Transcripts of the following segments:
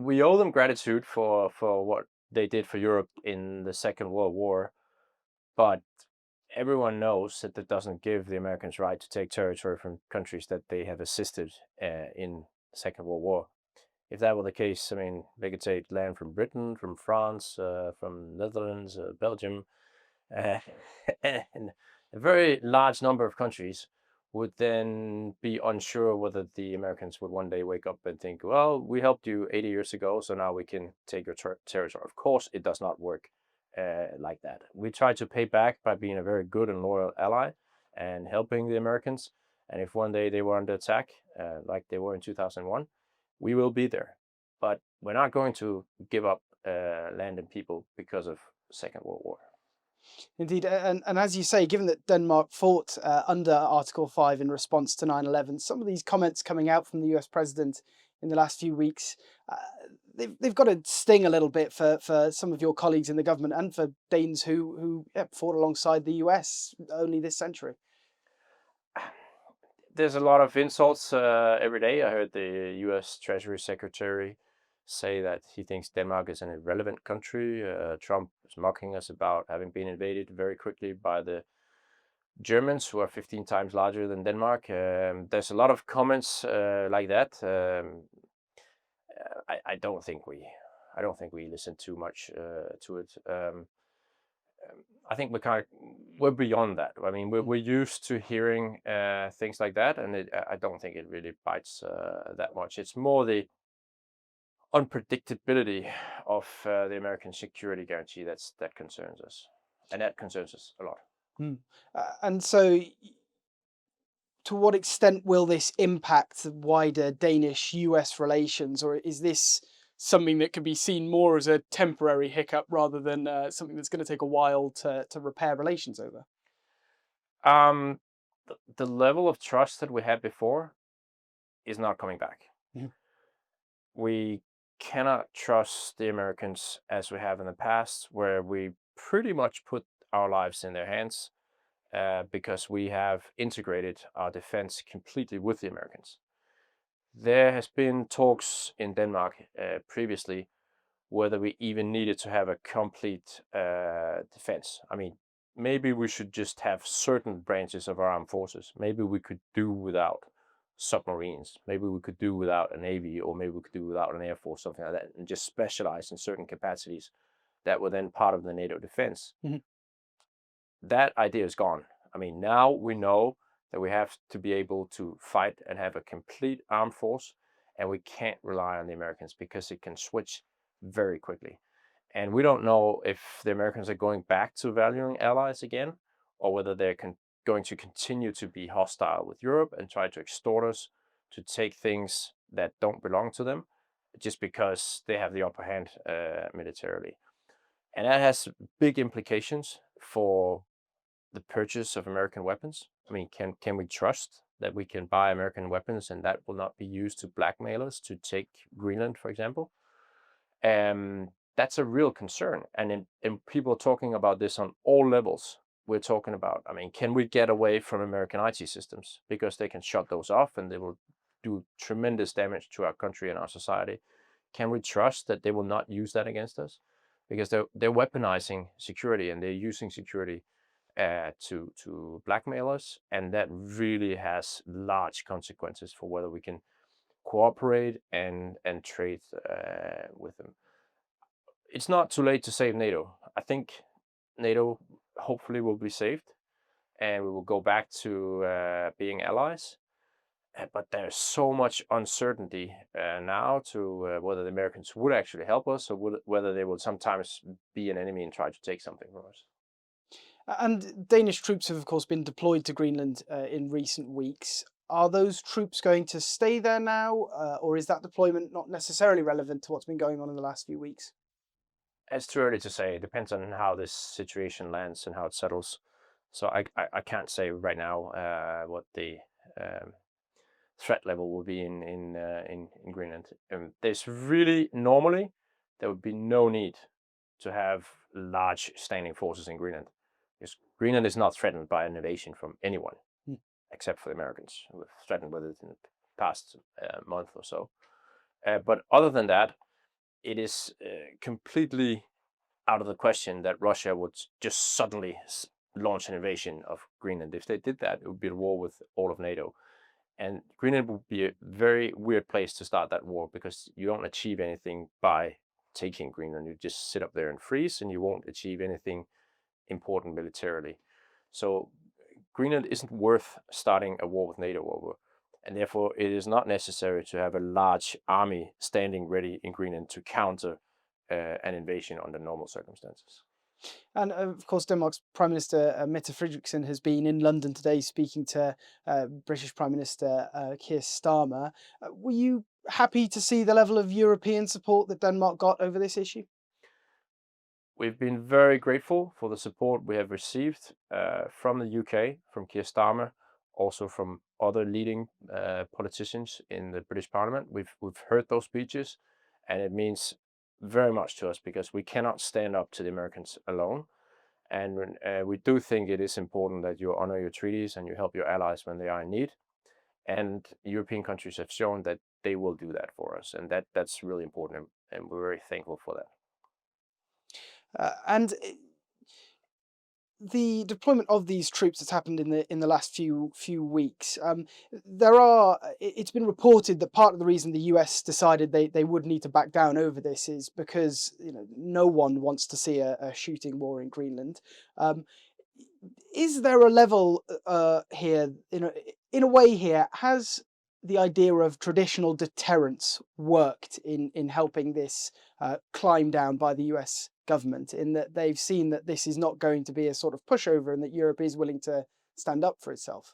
we owe them gratitude for what they did for Europe in the Second World War, but everyone knows that that doesn't give the Americans right to take territory from countries that they have assisted in the Second World War. If that were the case, I mean, they could take land from Britain, from France, from Netherlands, Belgium, uh, and a very large number of countries would then be unsure whether the Americans would one day wake up and think, well, we helped you 80 years ago, so now we can take your territory. Of course, it does not work like that. We try to pay back by being a very good and loyal ally and helping the Americans. And if one day they were under attack, like they were in 2001, we will be there. But we're not going to give up land and people because of Second World War. Indeed, and as you say, given that Denmark fought under Article 5 in response to 9/11, some of these comments coming out from the US president in the last few weeks, they've got to sting a little bit for some of your colleagues in the government and for Danes who fought alongside the US only this century. There's a lot of insults every day. I heard the US Treasury Secretary say that he thinks Denmark is an irrelevant country. Trump is mocking us about having been invaded very quickly by the Germans, who are 15 times larger than Denmark. There's a lot of comments like that. I don't think we listen too much to it. I think we're beyond that. I mean, we're used to hearing things like that, and I don't think it really bites that much. It's more the unpredictability of the American security guarantee that concerns us, and that concerns us a lot. Hmm. And so, to what extent will this impact the wider Danish-US relations, or is this something that can be seen more as a temporary hiccup rather than something that's going to take a while to repair relations over? Um, the level of trust that we had before is not coming back. Mhm. We cannot trust the Americans as we have in the past, where we pretty much put our lives in their hands because we have integrated our defense completely with the Americans. There has been talks in Denmark previously whether we even needed to have a complete defense. I mean, maybe we should just have certain branches of our armed forces. Maybe we could do without submarines. Maybe we could do without a navy, or maybe we could do without an air force, something like that, and just specialize in certain capacities that were then part of the NATO defense. Mhm. That idea is gone. I mean, now we know that we have to be able to fight and have a complete armed force, and we can't rely on the Americans because it can switch very quickly. And we don't know if the Americans are going back to valuing allies again, or whether they're going to continue to be hostile with Europe and try to extort us to take things that don't belong to them just because they have the upper hand militarily. And that has big implications for the purchase of American weapons. I mean, can we trust that we can buy American weapons and that will not be used to blackmail us to take Greenland, for example? That's a real concern. And people are talking about this on all levels. We're talking about, I mean, can we get away from American IT systems because they can shut those off and they will do tremendous damage to our country and our society? Can we trust that they will not use that against us? Because they're weaponizing security and they're using security to blackmail us, and that really has large consequences for whether we can cooperate and trade with them. It's not too late to save NATO. I think NATO hopefully will be saved, and we will go back to being allies. But there's so much uncertainty now to whether the Americans would actually help us, or whether they will sometimes be an enemy and try to take something from us. And Danish troops have, of course, been deployed to Greenland in recent weeks. Are those troops going to stay there now, or is that deployment not necessarily relevant to what's been going on in the last few weeks? It's too early to say. It depends on how this situation lands and how it settles. So I can't say right now what the um, threat level will be in Greenland. There's really normally there would be no need to have large standing forces in Greenland, because Greenland is not threatened by an invasion from anyone Hmm. except for the Americans, who have threatened with it in the past month or so. But other than that, it is completely out of the question that Russia would just suddenly launch an invasion of Greenland. If they did that, it would be a war with all of NATO. And Greenland would be a very weird place to start that war, because you don't achieve anything by taking Greenland. You just sit up there and freeze, and you won't achieve anything important militarily. So Greenland isn't worth starting a war with NATO over. And therefore, it is not necessary to have a large army standing ready in Greenland to counter an invasion under normal circumstances. And of course, Denmark's Prime Minister Mette Frederiksen has been in London today speaking to British Prime Minister Keir Starmer. Were you happy to see the level of European support that Denmark got over this issue? We've been very grateful for the support we have received from the UK, from Keir Starmer, also from other leading politicians in the British Parliament. We've heard those speeches, and it means very much to us, because we cannot stand up to the Americans alone. And we do think it is important that you honor your treaties and you help your allies when they are in need. And European countries have shown that they will do that for us, and that's really important, and we're very thankful for that. And the deployment of these troops that's happened in the last few weeks, it's been reported that part of the reason the US decided they would need to back down over this is because no one wants to see a shooting war in Greenland. Is there a level here, in a way here, has the idea of traditional deterrence worked in helping this climb down by the US government, in that they've seen that this is not going to be a sort of pushover and that Europe is willing to stand up for itself?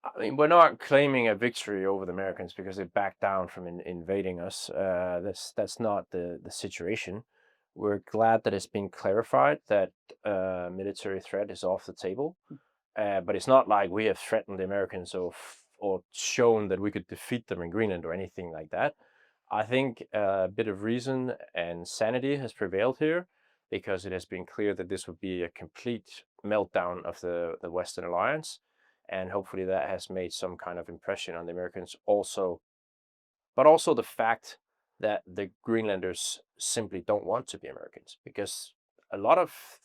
I mean, we're not claiming a victory over the Americans because they backed down from invading us. That's not the situation. We're glad that it's been clarified that military threat is off the table. But it's not like we have threatened the Americans or shown that we could defeat them in Greenland or anything like that. I think a bit of reason and sanity has prevailed here, because it has been clear that this would be a complete meltdown of the Western alliance. And hopefully that has made some kind of impression on the Americans also. But also the fact that the Greenlanders simply don't want to be Americans, because a lot of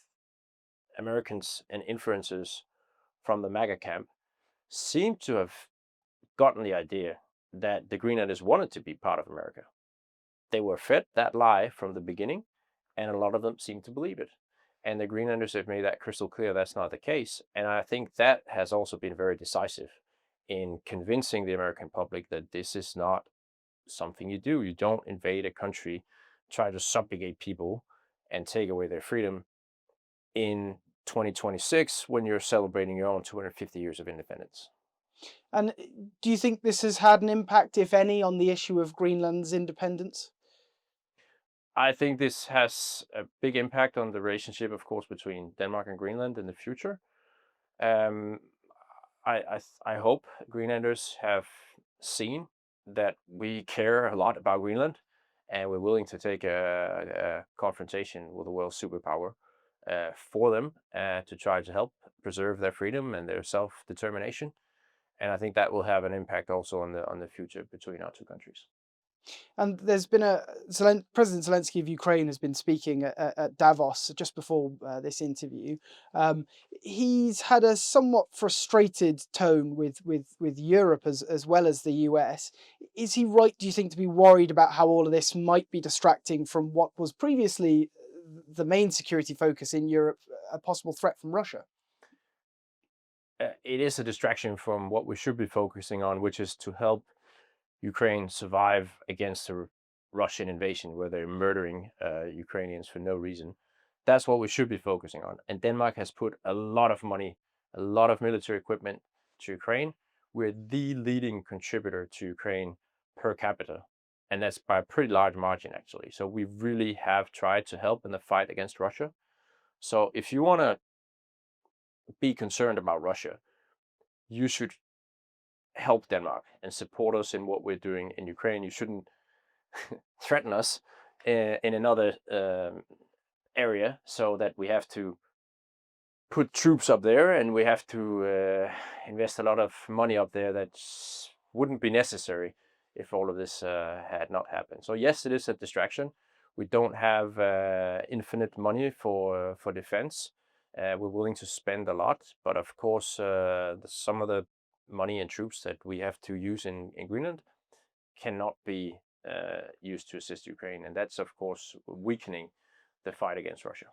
Americans and influencers from the MAGA camp seem to have gotten the idea that the Greenlanders wanted to be part of America. They were fed that lie from the beginning, and a lot of them seem to believe it. And the Greenlanders have made that crystal clear that's not the case. And I think that has also been very decisive in convincing the American public that this is not something you do. You don't invade a country, try to subjugate people, and take away their freedom in 2026 when you're celebrating your own 250 years of independence. And do you think this has had an impact, if any, on the issue of Greenland's independence? I think this has a big impact on the relationship, of course, between Denmark and Greenland in the future. Um, I hope Greenlanders have seen that we care a lot about Greenland, and we're willing to take a confrontation with a world superpower for them to try to help preserve their freedom and their self-determination. And I think that will have an impact also on the future between our two countries. And there's been President Zelensky of Ukraine has been speaking at Davos just before this interview. He's had a somewhat frustrated tone with Europe as well as the US. Is he right, do you think, to be worried about how all of this might be distracting from what was previously the main security focus in Europe, a possible threat from Russia? It is a distraction from what we should be focusing on, which is to help Ukraine survive against a Russian invasion where they're murdering Ukrainians for no reason. That's what we should be focusing on. And Denmark has put a lot of money, a lot of military equipment to Ukraine. We're the leading contributor to Ukraine per capita. And that's by a pretty large margin, actually. So we really have tried to help in the fight against Russia. So if you want to be concerned about Russia, you should help Denmark and support us in what we're doing in Ukraine. You shouldn't threaten us in another area so that we have to put troops up there and we have to invest a lot of money up there that wouldn't be necessary if all of this had not happened. So yes, it is a distraction. We don't have infinite money for defense. We're willing to spend a lot, but of course, some of the money and troops that we have to use in Greenland cannot be used to assist Ukraine, and that's of course weakening the fight against Russia.